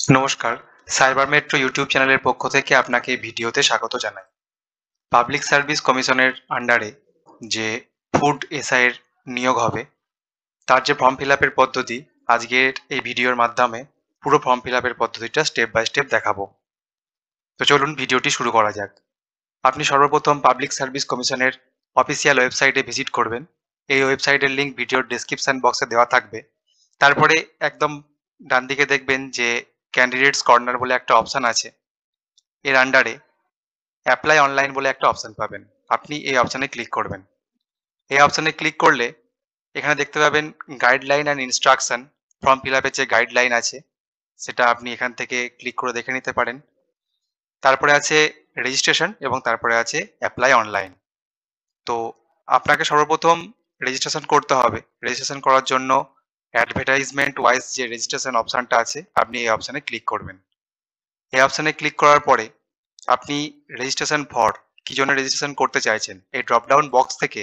নমস্কার, cyber metro YouTube চ্যানেলের পক্ষ থেকে আপনাকে এই ভিডিওতে স্বাগত জানাই। পাবলিক সার্ভিস কমিশনের আন্ডারে যে ফুড এসআই এর নিয়োগ হবে, তার যে ফর্ম ফিল আপের পদ্ধতি, আজকের এই ভিডিওর মাধ্যমে পুরো ফর্ম ফিল আপের পদ্ধতিটা স্টেপ বাই স্টেপ দেখাবো। তো চলুন ভিডিওটি শুরু করা যাক। আপনি সর্বপ্রথম পাবলিক সার্ভিস কমিশনের অফিসিয়াল ওয়েবসাইটে ভিজিট করবেন। এই ওয়েবসাইটের লিঙ্ক ভিডিওর ডেসক্রিপশন বক্সে দেওয়া থাকবে। তারপরে একদম ডান দিকে দেখবেন যে ক্যান্ডিডেটস কর্নার বলে একটা অপশন আছে। এর আন্ডারে অ্যাপ্লাই অনলাইন বলে একটা অপশন পাবেন। আপনি এই অপশনে ক্লিক করবেন। এই অপশনে ক্লিক করলে এখানে দেখতে পাবেন guideline and instruction. Form fill আপের যে গাইডলাইন আছে সেটা আপনি এখান থেকে ক্লিক করে দেখে নিতে পারেন। তারপরে আছে রেজিস্ট্রেশন এবং তারপরে আছে অ্যাপ্লাই অনলাইন। তো আপনাকে সর্বপ্রথম রেজিস্ট্রেশন করতে হবে। রেজিস্ট্রেশন করার জন্য অ্যাডভার্টাইজমেন্ট ওয়াইজ যে রেজিস্ট্রেশন অপশনটা আছে আপনি এই অপশনে ক্লিক করবেন। এই অপশনে ক্লিক করার পরে আপনি রেজিস্ট্রেশন ফর কি জন্য রেজিস্ট্রেশন করতে চাইছেন এই ড্রপ ডাউন বক্স থেকে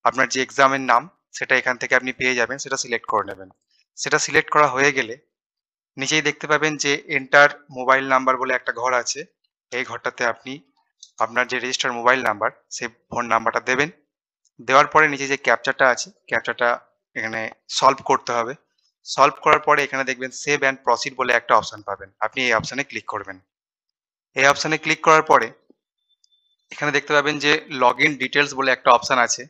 আপনার যে এক্সামের নাম সেটা এখান থেকে আপনি পেয়ে যাবেন, সেটা সিলেক্ট করে নেবেন। সেটা সিলেক্ট করা হয়ে গেলে নিচেই দেখতে পাবেন যে এন্টার মোবাইল নাম্বার বলে একটা ঘর আছে। এই ঘরটাতে আপনি আপনার যে রেজিস্টার মোবাইল নাম্বার সেই ফোন নাম্বারটা দেবেন। দেওয়ার পরে নিচে যে ক্যাপচাটা আছে ক্যাপচাটা এখানে সলভ করতে হবে। সলভ করার পরে এখানে দেখবেন সেভ অ্যান্ড প্রসিড বলে একটা অপশন পাবেন। আপনি এই অপশনে ক্লিক করবেন। এই অপশনে ক্লিক করার পরে এখানে দেখতে পাবেন যে লগইন ডিটেলস বলে একটা অপশন আছে।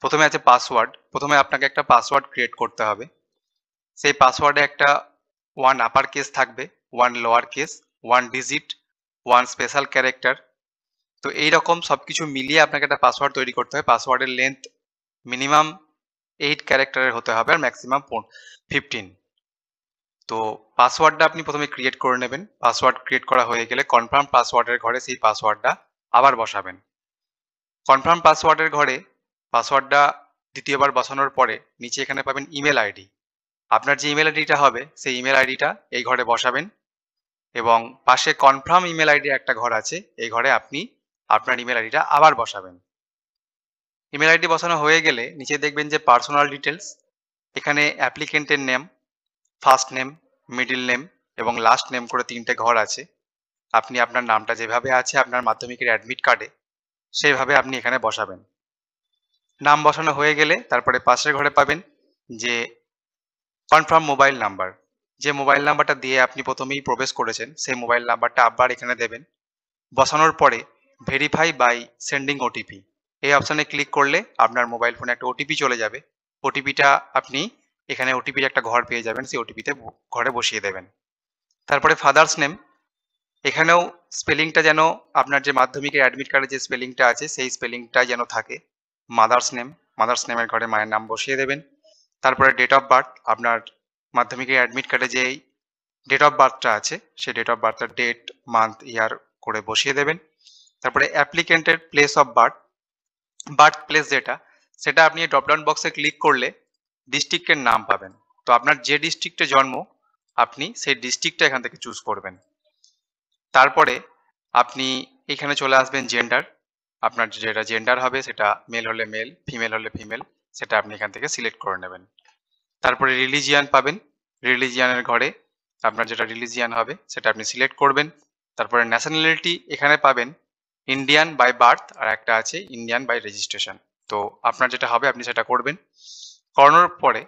প্রথমে আছে পাসওয়ার্ড। প্রথমে আপনাকে একটা পাসওয়ার্ড ক্রিয়েট করতে হবে। সেই পাসওয়ার্ডে একটা 1 আপার কেস থাকবে, 1 lower case, 1 digit, 1 special character. তো এইরকম সবকিছু মিলিয়ে আপনাকে একটা পাসওয়ার্ড তৈরি করতে হবে। পাসওয়ার্ডের লেন্থ মিনিমাম 8 ক্যারেক্টারের হতে হবে আর ম্যাক্সিমাম 15। তো পাসওয়ার্ডটা আপনি প্রথমে ক্রিয়েট করে নেবেন। পাসওয়ার্ড ক্রিয়েট করা হয়ে গেলে কনফার্ম পাসওয়ার্ডের ঘরে সেই পাসওয়ার্ডটা আবার বসাবেন। কনফার্ম পাসওয়ার্ডের ঘরে পাসওয়ার্ডটা দ্বিতীয়বার বসানোর পরে নিচে এখানে পাবেন ইমেল আইডি। আপনার যে ইমেল আইডিটা হবে সেই ইমেল আইডিটা এই ঘরে বসাবেন এবং পাশে কনফার্ম ইমেল আইডি একটা ঘর আছে, এই ঘরে আপনি আপনার ইমেল আইডিটা আবার বসাবেন। ইমেল আইডি বসানো হয়ে গেলে নিচে দেখবেন যে পার্সোনাল ডিটেলস। এখানে অ্যাপ্লিকেন্টের name, first name, middle name এবং লাস্ট নেম করে 3টে ঘর আছে। আপনি আপনার নামটা যেভাবে আছে আপনার মাধ্যমিকের অ্যাডমিট কার্ডে সেইভাবে আপনি এখানে বসাবেন। নাম বসানো হয়ে গেলে তারপরে পাশের ঘরে পাবেন যে কনফার্ম মোবাইল নাম্বার। যে মোবাইল নাম্বারটা দিয়ে আপনি প্রথমেই প্রবেশ করেছেন সেই মোবাইল নাম্বারটা আবার এখানে দেবেন। বসানোর পরে ভেরিফাই বাই সেন্ডিং ওটিপি এই অপশানে ক্লিক করলে আপনার মোবাইল ফোনে একটা ওটিপি চলে যাবে। ওটিপিটা আপনি এখানে ওটিপির একটা ঘর পেয়ে যাবেন, সেই ওটিপিতে ঘরে বসিয়ে দেবেন। তারপরে ফাদার্স নেম, এখানেও স্পেলিংটা যেন আপনার যে মাধ্যমিকের অ্যাডমিট কার্ডে যে স্পেলিংটা আছে সেই স্পেলিংটাই যেন থাকে। মাদার্স নেমের ঘরে মায়ের নাম বসিয়ে দেবেন। তারপরে ডেট অফ বার্থ, আপনার মাধ্যমিকের অ্যাডমিট কার্ডে যেই ডেট অফ বার্থটা আছে সেই ডেট অফ বার্থটা ডেট, মান্থ, ইয়ার করে বসিয়ে দেবেন। তারপরে অ্যাপ্লিকেন্টের প্লেস অফ বার্থ প্লেস যেটা, সেটা আপনি ড্রপডাউন বক্সে ক্লিক করলে ডিস্ট্রিক্টের নাম পাবেন। তো আপনার যে ডিস্ট্রিক্টে জন্ম আপনি সেই ডিস্ট্রিক্টটা এখান থেকে চুজ করবেন। তারপরে আপনি এখানে চলে আসবেন জেন্ডার। আপনার যেটা জেন্ডার হবে সেটা মেল হলে মেল, ফিমেল হলে ফিমেল, সেটা আপনি এখান থেকে সিলেক্ট করে নেবেন। তারপরে রিলিজিয়ান পাবেন। রিলিজিয়ানের ঘরে আপনার যেটা রিলিজিয়ান হবে সেটা আপনি সিলেক্ট করবেন। তারপরে ন্যাশনালিটি এখানে পাবেন ইন্ডিয়ান বাই বার্থ আর একটা আছে ইন্ডিয়ান বাই রেজিস্ট্রেশন। তো আপনার যেটা হবে আপনি সেটা করবেন। করানোর পরে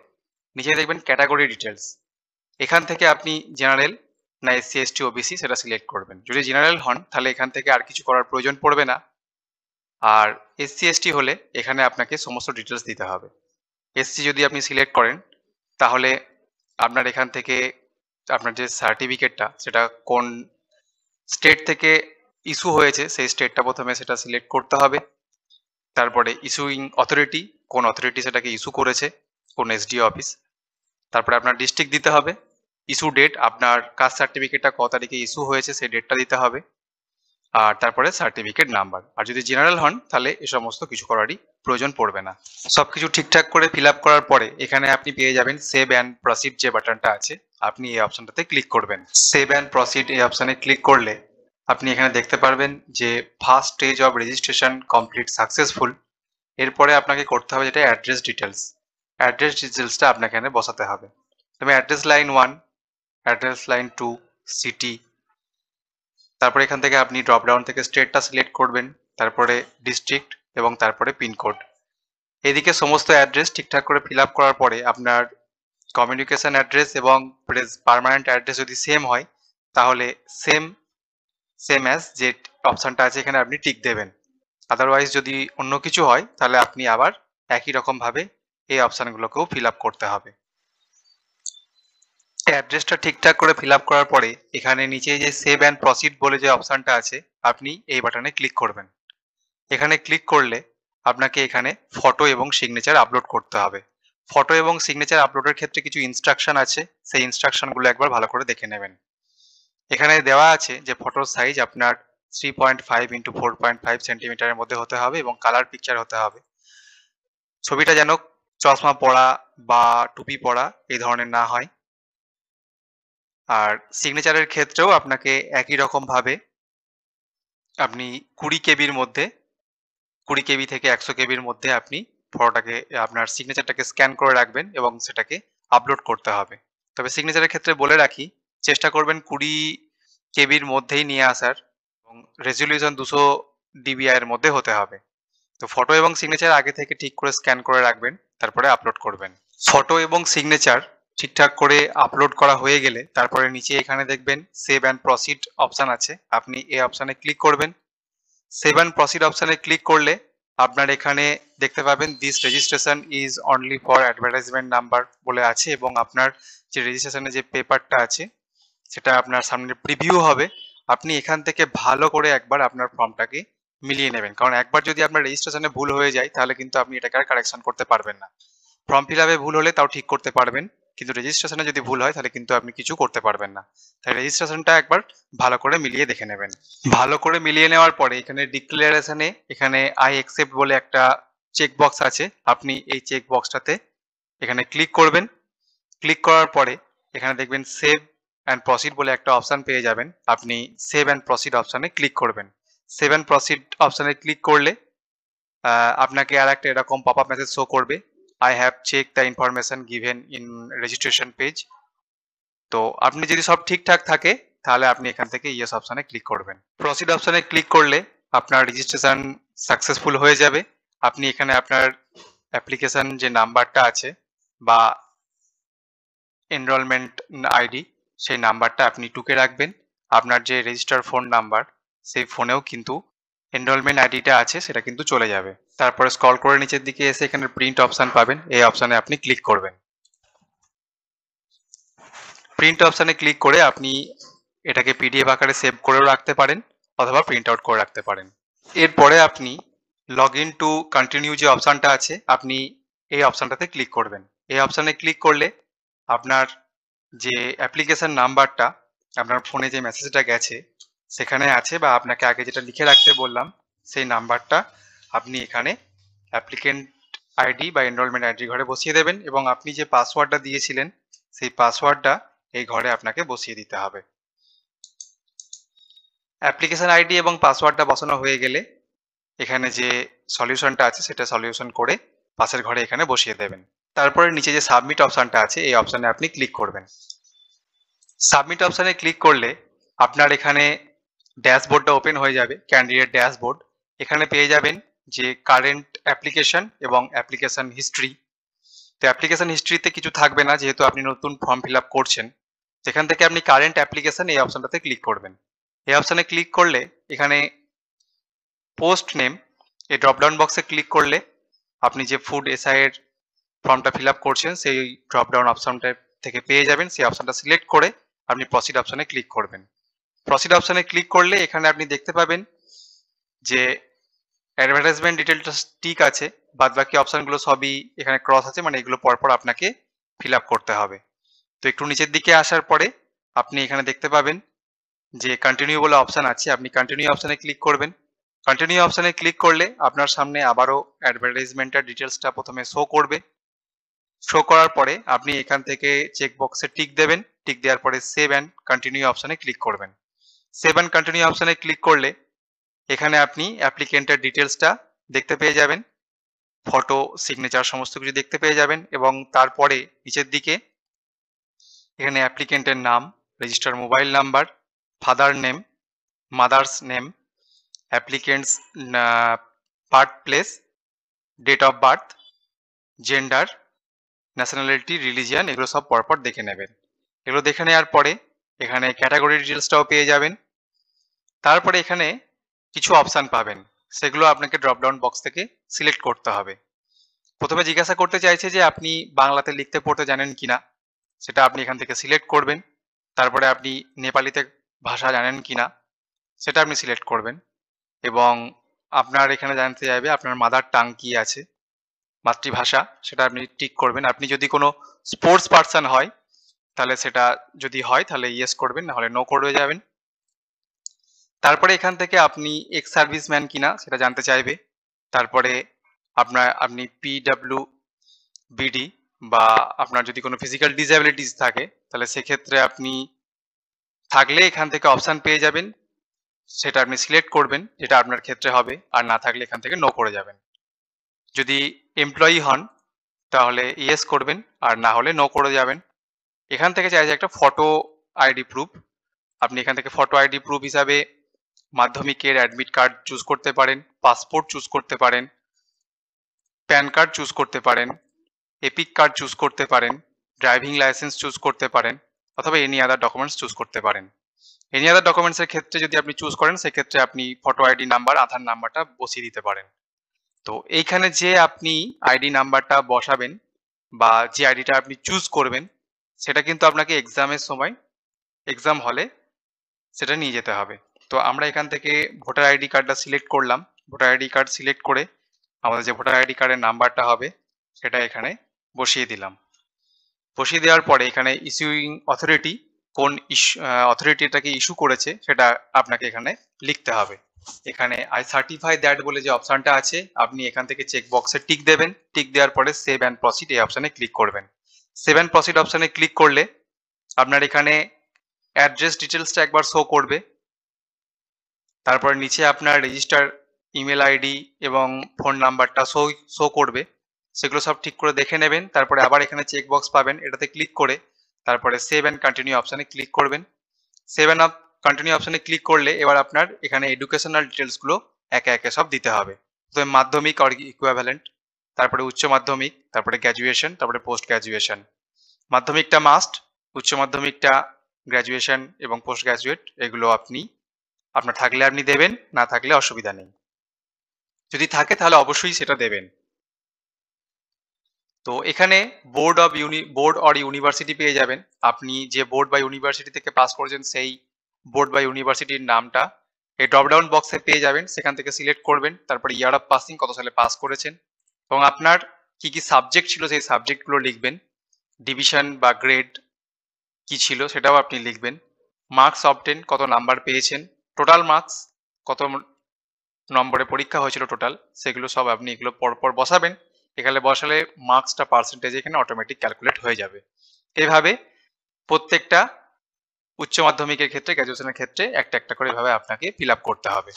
নিচে দেখবেন ক্যাটাগরি ডিটেলস। এখান থেকে আপনি জেনারেল না এসসি এসটি ওবিসি সেটা সিলেক্ট করবেন। যদি জেনারেল হন তাহলে এখান থেকে আর কিছু করার প্রয়োজন পড়বে না। আর এসসি এসটি হলে এখানে আপনাকে সমস্ত ডিটেলস দিতে হবে। এসসি যদি আপনি সিলেক্ট করেন তাহলে আপনার এখান থেকে আপনার যে সার্টিফিকেটটা সেটা কোন স্টেট থেকে ইস্যু হয়েছে সেই স্টেটটা প্রথমে সেটা সিলেক্ট করতে হবে। তারপরে ইস্যুইং অথরিটি, কোন অথরিটি সেটাকে ইস্যু করেছে, কোন এসডিও অফিস। তারপরে আপনার ডিস্ট্রিক্ট দিতে হবে। ইস্যু ডেট, আপনার কাস্ট সার্টিফিকেটটা কত তারিখে ইস্যু হয়েছে সেই ডেটটা দিতে হবে। আর তারপরে সার্টিফিকেট নাম্বার। আর যদি জেনারেল হন তাহলে এ সমস্ত কিছু করারই প্রয়োজন পড়বে না। সবকিছু ঠিকঠাক করে ফিল আপ করার পরে এখানে আপনি পেয়ে যাবেন সেভ অ্যান্ড প্রসিড যে বাটনটা আছে, আপনি এই অপশনটাতে ক্লিক করবেন। সেভ অ্যান্ড প্রসিড এই অপশনে ক্লিক করলে আপনি এখানে দেখতে পারবেন যে first stage of registration complete successful. এরপরে আপনাকে করতে হবে যেটা অ্যাড্রেস ডিটেলস। অ্যাড্রেস ডিটেলসটা আপনাকে এখানে বসাতে হবে। তবে address line 1, address line 2, city, তারপরে এখান থেকে আপনি ড্রপ ডাউন থেকে স্টেটটা সিলেক্ট করবেন, তারপরে ডিস্ট্রিক্ট এবং তারপরে পিনকোড। এদিকে সমস্ত অ্যাড্রেস ঠিকঠাক করে ফিল আপ করার পরে আপনার কমিউনিকেশন অ্যাড্রেস এবং পার্মানেন্ট অ্যাড্রেস যদি সেম হয় তাহলে সেম অ্যাজ যে অপশানটা আছে এখানে আপনি টিক দেবেন। আদারওয়াইজ যদি অন্য কিছু হয় তাহলে আপনি আবার একই রকমভাবে এই অপশানগুলোকেও ফিল আপ করতে হবে। অ্যাড্রেসটা ঠিকঠাক করে ফিল আপ করার পরে এখানে নিচে যে সেভ অ্যান্ড প্রসিড বলে যে অপশানটা আছে আপনি এই বাটনে ক্লিক করবেন। এখানে ক্লিক করলে আপনাকে এখানে ফটো এবং সিগনেচার আপলোড করতে হবে। ফটো এবং সিগনেচার আপলোডের ক্ষেত্রে কিছু ইনস্ট্রাকশন আছে, সেই ইনস্ট্রাকশনগুলো একবার ভালো করে দেখে নেবেন। এখানে দেওয়া আছে যে ফটোর সাইজ আপনার 3.5 ইন্টু 4.5 সেন্টিমিটারের মধ্যে হতে হবে এবং কালার পিকচার হতে হবে। ছবিটা যেন চশমা পরা বা টুপি পরা এই ধরনের না হয়। আর সিগনেচারের ক্ষেত্রেও আপনাকে একই রকম ভাবে আপনি 20 কেবির মধ্যে 20 কেবি থেকে 100 কেবির মধ্যে আপনি ফটোটাকে আপনার সিগনেচারটাকে স্ক্যান করে রাখবেন এবং সেটাকে আপলোড করতে হবে। তবে সিগনেচারের ক্ষেত্রে বলে রাখি, চেষ্টা করবেন 20 কেবির মধ্যেই নিয়ে আসার এবং রেজলিউশন 200 ডিবিআই এর মধ্যে হতে হবে। তো ফটো এবং সিগনেচার আগে থেকে ঠিক করে স্ক্যান করে রাখবেন, তারপরে আপলোড করবেন। ফটো এবং সিগনেচার ঠিকঠাক করে আপলোড করা হয়ে গেলে তারপরে নিচে এখানে দেখবেন সেভ অ্যান্ড প্রসিড অপশান আছে, আপনি এই অপশানে ক্লিক করবেন। সেভ অ্যান্ড প্রসিড অপশানে ক্লিক করলে আপনার এখানে দেখতে পাবেন this registration is only for advertisement number বলে আছে এবং আপনার যে রেজিস্ট্রেশনের যে পেপারটা আছে সেটা আপনার সামনে প্রিভিউ হবে। আপনি এখান থেকে ভালো করে একবার আপনার ফর্মটাকে মিলিয়ে নেবেন, কারণ একবার যদি আপনার রেজিস্ট্রেশনে ভুল হয়ে যায় তাহলে কিন্তু আপনি এটাকে আর কারেকশন করতে পারবেন না। ফর্ম ফিল আপে ভুল হলে তাও ঠিক করতে পারবেন, কিন্তু রেজিস্ট্রেশনে যদি ভুল হয় তাহলে কিন্তু আপনি কিছু করতে পারবেন না। তাই রেজিস্ট্রেশনটা একবার ভালো করে মিলিয়ে দেখে নেবেন। ভালো করে মিলিয়ে নেওয়ার পরে এখানে ডিক্লারেশনে এখানে আই অ্যাকসেপ্ট বলে একটা চেক বক্স আছে, আপনি এই চেক বক্সটাতে এখানে ক্লিক করবেন। ক্লিক করার পরে এখানে দেখবেন সেভ অ্যান্ড প্রসিড বলে একটা অপশান পেয়ে যাবেন, আপনি সেভ অ্যান্ড প্রসিড অপশানে ক্লিক করবেন। সেভ অ্যান্ড প্রসিড অপশানে ক্লিক করলে আপনাকে আর একটা এরকম পপ আপ মেসেজ শো করবে, I have check the information given in registration page. তো আপনি যদি সব ঠিকঠাক থাকে তাহলে আপনি এখান থেকে ইয়েস অপশানে ক্লিক করবেন। প্রসিড অপশানে ক্লিক করলে আপনার রেজিস্ট্রেশন সাকসেসফুল হয়ে যাবে। আপনি এখানে আপনার অ্যাপ্লিকেশন যে নাম্বারটা আছে বা এনরোলমেন্ট আইডি সেই নাম্বারটা আপনি টুকে রাখবেন। আপনার যে রেজিস্টার ফোন নাম্বার সেই ফোনেও কিন্তু এনরোলমেন্ট আইডিটা আছে সেটা কিন্তু চলে যাবে। তারপরে স্ক্রল করে নিচের দিকে এসে এখানে প্রিন্ট অপশান পাবেন, এই অপশানে আপনি ক্লিক করবেন। প্রিন্ট অপশানে ক্লিক করে আপনি এটাকে পিডিএফ আকারে সেভ করেও রাখতে পারেন অথবা প্রিন্ট আউট করে রাখতে পারেন। এরপরে আপনি লগ ইন টু কন্টিনিউ যে অপশানটা আছে আপনি এই অপশানটাতে ক্লিক করবেন। এই অপশানে ক্লিক করলে আপনার যে অ্যাপ্লিকেশন নাম্বারটা আপনার ফোনে যে মেসেজটা গেছে সেখানে আছে বা আপনাকে আগে যেটা লিখে রাখতে বললাম সেই নাম্বারটা আপনি এখানে অ্যাপ্লিকেন্ট আইডি বা এনরোলমেন্ট আইডি ঘরে বসিয়ে দেবেন এবং আপনি যে পাসওয়ার্ডটা দিয়েছিলেন সেই পাসওয়ার্ডটা এই ঘরে আপনাকে বসিয়ে দিতে হবে। অ্যাপ্লিকেশন আইডি এবং পাসওয়ার্ডটা বসানো হয়ে গেলে এখানে যে সলিউশনটা আছে সেটা সলিউশন করে পাশের ঘরে এখানে বসিয়ে দেবেন। তারপরে নিচে যে সাবমিট অপশানটা আছে এই অপশানে আপনি ক্লিক করবেন। সাবমিট অপশানে ক্লিক করলে আপনার এখানে ড্যাশবোর্ডটা ওপেন হয়ে যাবে, ক্যান্ডিডেট ড্যাশবোর্ড। এখানে পেয়ে যাবেন যে কারেন্ট অ্যাপ্লিকেশন এবং অ্যাপ্লিকেশন হিস্ট্রি। তো অ্যাপ্লিকেশন হিস্ট্রিতে কিছু থাকবে না যেহেতু আপনি নতুন ফর্ম ফিল আপ করছেন। সেখান থেকে আপনি কারেন্ট অ্যাপ্লিকেশন এই অপশানটাতে ক্লিক করবেন। এই অপশানে ক্লিক করলে এখানে পোস্ট নেম এই ড্রপডাউন বক্সে ক্লিক করলে আপনি যে ফুড এসআই এর ফর্মটা ফিল আপ করছেন সেই ড্রপডাউন অপশানটা থেকে পেয়ে যাবেন। সেই অপশানটা সিলেক্ট করে আপনি প্রসিড অপশানে ক্লিক করবেন। প্রসিড অপশানে ক্লিক করলে এখানে আপনি দেখতে পাবেন যে অ্যাডভার্টাইজমেন্ট ডিটেলটা ঠিক আছে, বাদ বাকি অপশানগুলো সবই এখানে ক্রস আছে, মানে এগুলো পরপর আপনাকে ফিল আপ করতে হবে। তো একটু নিচের দিকে আসার পরে আপনি এখানে দেখতে পাবেন যে কন্টিনিউ বলে অপশান আছে, আপনি কন্টিনিউ অপশানে ক্লিক করবেন। কন্টিনিউ অপশানে ক্লিক করলে আপনার সামনে আবারও অ্যাডভার্টাইজমেন্টের ডিটেলসটা প্রথমে শো করবে। শো করার পরে আপনি এখান থেকে চেক বক্সে টিক দেবেন। টিক দেওয়ার পরে সেভ অ্যান্ড কন্টিনিউ অপশানে ক্লিক করবেন। সেভ অ্যান্ড কন্টিনিউ অপশানে ক্লিক করলে এখানে আপনি অ্যাপ্লিকেন্টের ডিটেলসটা দেখতে পেয়ে যাবেন, ফটো সিগনেচার সমস্ত কিছু দেখতে পেয়ে যাবেন এবং তারপরে নিচের দিকে এখানে অ্যাপ্লিকেন্টের নাম register mobile number, father name, mother's name, applicant's birth place, date of birth, gender, nationality, religion, এগুলো সব পরপর দেখে নেবেন। এগুলো দেখে নেওয়ার পরে এখানে ক্যাটাগরি ডিটেলসটাও পেয়ে যাবেন। তারপরে এখানে কিছু অপশান পাবেন, সেগুলো আপনাকে ড্রপডাউন বক্স থেকে সিলেক্ট করতে হবে। প্রথমে জিজ্ঞাসা করতে চাইছে যে আপনি বাংলাতে লিখতে পড়তে জানেন কিনা, সেটা আপনি এখান থেকে সিলেক্ট করবেন। তারপরে আপনি নেপালিতে ভাষা জানেন কিনা, সেটা আপনি সিলেক্ট করবেন। এবং আপনার এখানে জানতে চাইবে আপনার মাদার টাং কি আছে, মাতৃভাষা, সেটা আপনি টিক করবেন। আপনি যদি কোনো স্পোর্টস পার্সন হয় তাহলে সেটা যদি হয় তাহলে ইয়েস করবেন, নাহলে নো করে যাবেন। তারপরে এখান থেকে আপনি এক্স সার্ভিসম্যান কিনা সেটা জানতে চাইবে। তারপরে আপনি পিডব্লিউবিডি বা আপনার যদি কোনো ফিজিক্যাল ডিসএবিলিটিস থাকে তাহলে সেক্ষেত্রে আপনি থাকলে এখান থেকে অপশান পেয়ে যাবেন, সেটা আপনি সিলেক্ট করবেন, যেটা আপনার ক্ষেত্রে হবে। আর না থাকলে এখান থেকে নো করে যাবেন। যদি এমপ্লয়ি হন তাহলে ইয়েস করবেন, আর না হলে নো করে যাবেন। এখান থেকে চাইছে একটা ফটো আইডি প্রুফ। আপনি এখান থেকে ফটো আইডি প্রুফ হিসাবে মাধ্যমিকের অ্যাডমিট কার্ড চুজ করতে পারেন, পাসপোর্ট চুজ করতে পারেন, প্যান কার্ড চুজ করতে পারেন, এপিক কার্ড চুজ করতে পারেন, ড্রাইভিং লাইসেন্স চুজ করতে পারেন, অথবা এনি আদার ডকুমেন্টস চুজ করতে পারেন। এনি আদার ডকুমেন্টসের ক্ষেত্রে যদি আপনি চুজ করেন সেক্ষেত্রে আপনি ফটো আইডি নাম্বার, আধার নাম্বারটা বসিয়ে দিতে পারেন। তো এইখানে যে আপনি আইডি নাম্বারটা বসাবেন বা যে আইডিটা আপনি চুজ করবেন সেটা কিন্তু আপনাকে এক্সামের সময় এক্সাম হলে সেটা নিয়ে যেতে হবে। তো আমরা এখান থেকে ভোটার আইডি কার্ডটা সিলেক্ট করলাম। ভোটার আইডি কার্ড সিলেক্ট করে আমাদের যে ভোটার আইডি কার্ডের নাম্বারটা হবে সেটা এখানে বসিয়ে দিলাম। বসিয়ে দেওয়ার পরে এখানে ইস্যুইং অথরিটি, কোন অথরিটি এটাকে ইস্যু করেছে সেটা আপনাকে এখানে লিখতে হবে। এখানে আই সার্টিফাই দ্যাট বলে যে অপশনটা আছে, আপনি এখান থেকে চেক বক্সে টিক দেবেন। টিক দেওয়ার পরে সেভ অ্যান্ড প্রসিড এই অপশনে ক্লিক করবেন। সেভ অ্যান্ড প্রসিড অপশনে ক্লিক করলে আপনার এখানে অ্যাড্রেস ডিটেলসটা একবার শো করবে। তারপর নিচে আপনার রেজিস্টার ইমেল আইডি এবং ফোন নাম্বারটা শো করবে। সেগুলো সব ঠিক করে দেখে নেবেন। তারপরে আবার এখানে চেক বক্স পাবেন, এটাতে ক্লিক করে তারপরে সেভ অ্যান্ড কন্টিনিউ অপশনে ক্লিক করবেন। সেভ অ্যান্ড কন্টিনিউ অপশনে ক্লিক করলে এবার আপনার এখানে এডুকেশনাল ডিটেলসগুলো একে একে সব দিতে হবে। প্রথমে মাধ্যমিক অর ইকুইভ্যালেন্ট, তারপরে উচ্চ মাধ্যমিক, তারপরে গ্র্যাজুয়েশন, তারপরে পোস্ট গ্র্যাজুয়েশন। মাধ্যমিকটা মাস্ট, উচ্চ মাধ্যমিকটা, গ্র্যাজুয়েশন এবং পোস্ট গ্র্যাজুয়েট এগুলো আপনার থাকলে আপনি দেবেন, না থাকলে অসুবিধা নেই। যদি থাকে তাহলে অবশ্যই সেটা দেবেন। তো এখানে বোর্ড অর ইউনিভার্সিটি পেয়ে যাবেন। আপনি যে বোর্ড বা ইউনিভার্সিটি থেকে পাস করেছেন সেই বোর্ড বা ইউনিভার্সিটির নামটা এই ড্রপডাউন বক্সে পেয়ে যাবেন। সেখান থেকে সিলেক্ট করবেন, তারপরে ইয়ার অফ পাসিং, কত সালে পাস করেছেন এবং আপনার কি কি সাবজেক্ট ছিল সেই সাবজেক্টগুলো লিখবেন। ডিভিশন বা গ্রেড কি ছিল সেটাও আপনি লিখবেন। মার্কস অবটেন, কত নাম্বার পেয়েছেন, টোটাল মার্কস কত নম্বরে পরীক্ষা হয়েছিল টোটাল, সেগুলো সব আপনি এগুলো পরপর বসাবেন। এখানে বসালে মার্কসটা পার্সেন্টেজ এখানে অটোমেটিক ক্যালকুলেট হয়ে যাবে। এইভাবে প্রত্যেকটা উচ্চ মাধ্যমিকের ক্ষেত্রে, গ্র্যাজুয়েশনের ক্ষেত্রে একটা একটা করে এভাবে আপনাকে ফিল আপ করতে হবে।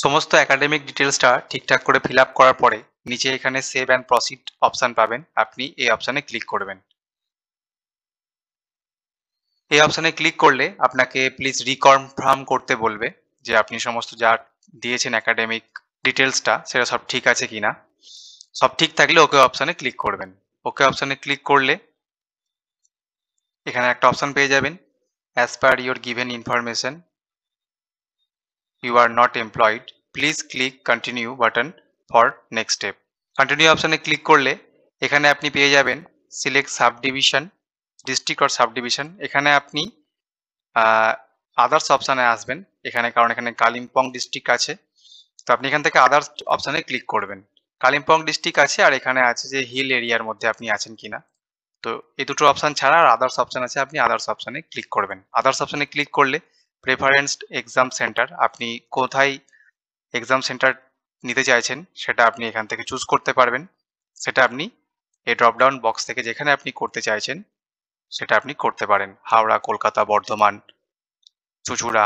সমস্ত একাডেমিক ডিটেলসটা ঠিকঠাক করে ফিল আপ করার পরে নিচে এখানে সেভ অ্যান্ড প্রসিড অপশন পাবেন, আপনি এই অপশনে ক্লিক করবেন। এই অপশনে ক্লিক করলে আপনাকে প্লিজ রিকনফার্ম করতে বলবে যে আপনি সমস্ত যা দিয়েছেন একাডেমিক ডিটেলসটা সেটা সব ঠিক আছে কিনা। সব ঠিক থাকলে ওকে অপশনে ক্লিক করবেন। ওকে অপশনে ক্লিক করলে এখানে একটা অপশন পেয়ে যাবেন, as per your given information you are not employed, please click continue button for next step. Continue অপশনে ক্লিক করলে এখানে আপনি পেয়ে যাবেন select sub division, district or sub division. এখানে আপনি আদার্স অপশানে আসবেন এখানে, কারণ এখানে কালিম্পং ডিস্ট্রিক্ট আছে। তো আপনি এখান থেকে আদার্স অপশানে ক্লিক করবেন। কালিম্পং ডিস্ট্রিক্ট আছে আর এখানে আছে যে হিল এরিয়ার মধ্যে আপনি আছেন কিনা। তো এই দুটো অপশান ছাড়া আর আদার্স অপশান আছে, আপনি আদার্স অপশানে ক্লিক করবেন। আদার্স অপশানে ক্লিক করলে প্রেফারেন্সড এক্সাম সেন্টার, আপনি কোথায় এক্সাম সেন্টার নিতে চাইছেন সেটা আপনি এখান থেকে চুজ করতে পারবেন। সেটা আপনি এই ড্রপডাউন বক্স থেকে যেখানে আপনি করতে চাইছেন সেটা আপনি করতে পারেন। হাওড়া, কলকাতা, বর্ধমান, চুঁচুড়া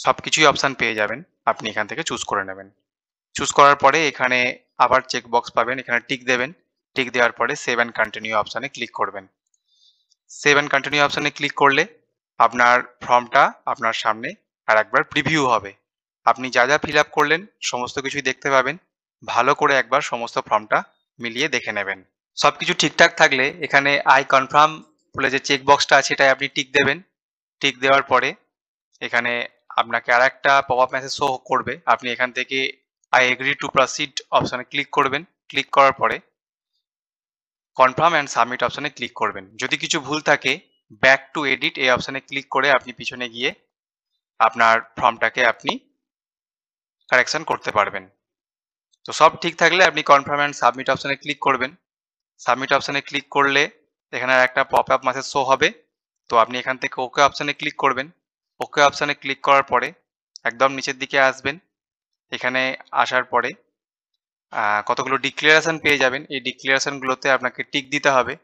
সবকিছুই অপশান পেয়ে যাবেন, আপনি এখান থেকে চুজ করে নেবেন। চুজ করার পরে এখানে আবার চেক বক্স পাবেন, এখানে টিক দেবেন। টিক দেওয়ার পরে সেভ অ্যান্ড কন্টিনিউ অপশানে ক্লিক করবেন। সেভ অ্যান্ড কন্টিনিউ অপশানে ক্লিক করলে আপনার ফর্মটা আপনার সামনে আর একবার প্রিভিউ হবে। আপনি যা যা ফিল আপ করলেন সমস্ত কিছুই দেখতে পাবেন। ভালো করে একবার সমস্ত ফর্মটা মিলিয়ে দেখে নেবেন। সবকিছু ঠিকঠাক থাকলে এখানে আই কনফার্ম বলে যে চেক বক্সটা আছে এটাই আপনি টিক দেবেন। টিক দেওয়ার পরে এখানে আপনাকে আর একটা পপ আপ মেসেজ শো করবে। আপনি এখান থেকে আই এগ্রি টু প্রসিড অপশনে ক্লিক করবেন। ক্লিক করার পরে কনফার্ম অ্যান্ড সাবমিট অপশনে ক্লিক করবেন। যদি কিছু ভুল থাকে ব্যাক টু এডিট এই অপশনে ক্লিক করে আপনি পিছনে গিয়ে আপনার ফর্মটাকে আপনি কারেকশন করতে পারবেন। তো সব ঠিক থাকলে আপনি কনফার্ম অ্যান্ড সাবমিট অপশনে ক্লিক করবেন। সাবমিট অপশনে ক্লিক করলে এখানে একটা পপ আপ মেসেজ শো হবে। তো আপনি এখান থেকে ওকে অপশনে ক্লিক করবেন। ওকে অপশনে ক্লিক করার পরে একদম নিচের দিকে আসবেন। এখানে আসার পরে কতগুলো ডিক্লারেশন পেয়ে যাবেন। এই ডিক্লারেশনগুলোতে আপনাকে টিক দিতে হবে।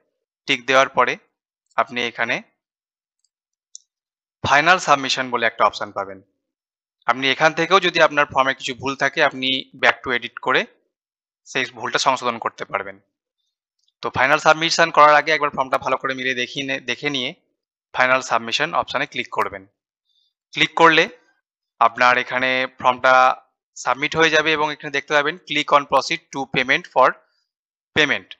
টিক দেওয়ার পরে আপনি এখানে ফাইনাল সাবমিশন বলে একটা অপশন পাবেন। আপনি এখান থেকেও যদি আপনার ফর্মে কিছু ভুল থাকে আপনি ব্যাক টু এডিট করে সেই ভুলটা সংশোধন করতে পারবেন। তো ফাইনাল সাবমিশন করার আগে একবার ফর্মটা ভালো করে মিলিয়ে দেখে নিয়ে ফাইনাল সাবমিশন অপশনে ক্লিক করবেন। ক্লিক করলে আপনার এখানে ফর্মটা সাবমিট হয়ে যাবে এবং এখানে দেখতে পাবেন click on proceed to payment for payment.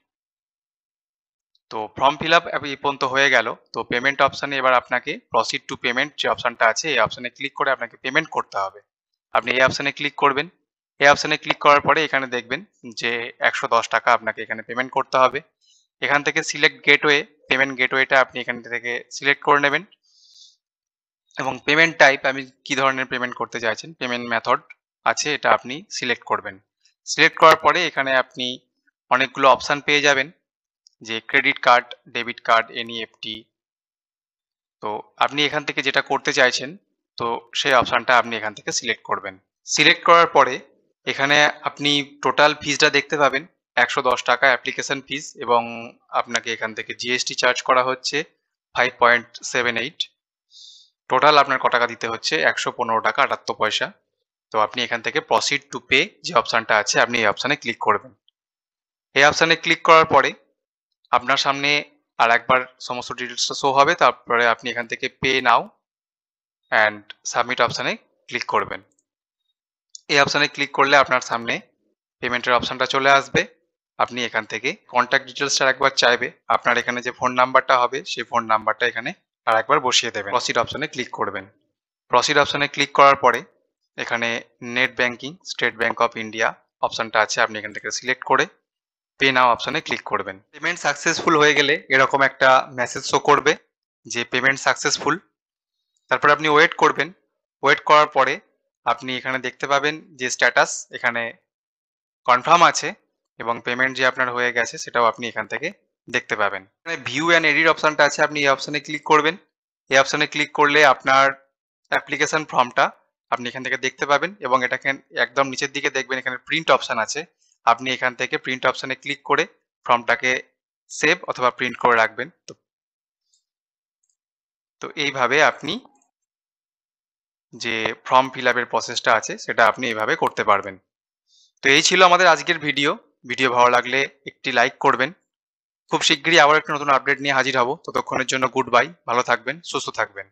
তো ফর্ম ফিল আপ এই পর্যন্ত হয়ে গেল। তো পেমেন্ট অপশনে এবার আপনাকে প্রসিড টু পেমেন্ট যে অপশনটা আছে এই অপশনে ক্লিক করে আপনাকে পেমেন্ট করতে হবে। আপনি এই অপশনে ক্লিক করবেন। এই অপশনে ক্লিক করার পরে এখানে দেখবেন যে 110 টাকা আপনাকে এখানে পেমেন্ট করতে হবে। এখান থেকে সিলেক্ট গেটওয়ে, পেমেন্ট গেটওয়েটা আপনি এখান থেকে সিলেক্ট করে নেবেন এবং পেমেন্ট টাইপ আমি কি ধরনের পেমেন্ট করতে চাইছেন, পেমেন্ট মেথড আছে এটা আপনি সিলেক্ট করবেন। সিলেক্ট করার পরে এখানে আপনি অনেকগুলো অপশন পেয়ে যাবেন যে credit card, debit card, NEFT. তো আপনি এখান থেকে যেটা করতে চাইছেন তো সেই অপশনটা আপনি এখান থেকে সিলেক্ট করবেন। সিলেক্ট করার পরে এখানে আপনি টোটাল ফিসটা দেখতে পাবেন 110 টাকা অ্যাপ্লিকেশন ফিস এবং আপনাকে এখান থেকে জিএসটি চার্জ করা হচ্ছে 5.78। টোটাল আপনার ক টাকা দিতে হচ্ছে 115 টাকা 78 পয়সা। তো আপনি এখান থেকে প্রসিড টু পে যে অপশনটা আছে আপনি এই অপশনে ক্লিক করবেন। এই অপশনে ক্লিক করার পরে আপনার সামনে আর একবার সমস্ত ডিটেলসটা শো হবে। তারপরে আপনি এখান থেকে পে নাও অ্যান্ড সাবমিট অপশনে ক্লিক করবেন। এই অপশনে ক্লিক করলে আপনার সামনে পেমেন্টের অপশনটা চলে আসবে। আপনি এখান থেকে কন্ট্যাক্ট ডিটেলসটা একবার চাইবে। আপনার এখানে যে ফোন নাম্বারটা হবে সেই ফোন নাম্বারটা এখানে আর একবার বসিয়ে দেবেন। প্রসিড অপশনে ক্লিক করবেন। প্রসিড অপশনে ক্লিক করার পরে এখানে net banking, state bank of India অপশনটা আছে আপনি এখান থেকে সিলেক্ট করে পে নাও অপশনে ক্লিক করবেন। পেমেন্ট সাকসেসফুল হয়ে গেলে এরকম একটা মেসেজ শো করবে যে পেমেন্ট সাকসেসফুল। তারপরে আপনি ওয়েট করবেন। ওয়েট করার পরে আপনি এখানে দেখতে পাবেন যে স্ট্যাটাস এখানে কনফার্ম আছে এবং পেমেন্ট যে আপনার হয়ে গেছে সেটাও আপনি এখান থেকে দেখতে পাবেন। এখানে ভিউ অ্যান্ড এডিট অপশনটা আছে আপনি এই অপশনে ক্লিক করবেন। এই অপশনে ক্লিক করলে আপনার অ্যাপ্লিকেশন ফর্মটা আপনি এখান থেকে দেখতে পাবেন এবং এটাকে একদম নিচের দিকে দেখবেন এখানে প্রিন্ট অপশন আছে। আপনি এখান থেকে প্রিন্ট অপশনে ক্লিক করে ফর্মটাকে সেভ অথবা প্রিন্ট করে রাখবেন। তো এইভাবে আপনি যে ফর্ম ফিল আপের প্রসেসটা আছে সেটা আপনি এইভাবে করতে পারবেন। তো এই ছিল আমাদের আজকের ভিডিও। ভিডিও ভালো লাগলে একটি লাইক করবেন। খুব শিগগিরই আবার একটা নতুন আপডেট নিয়ে হাজির হব। ততক্ষণের জন্য গুড বাই। ভালো থাকবেন, সুস্থ থাকবেন।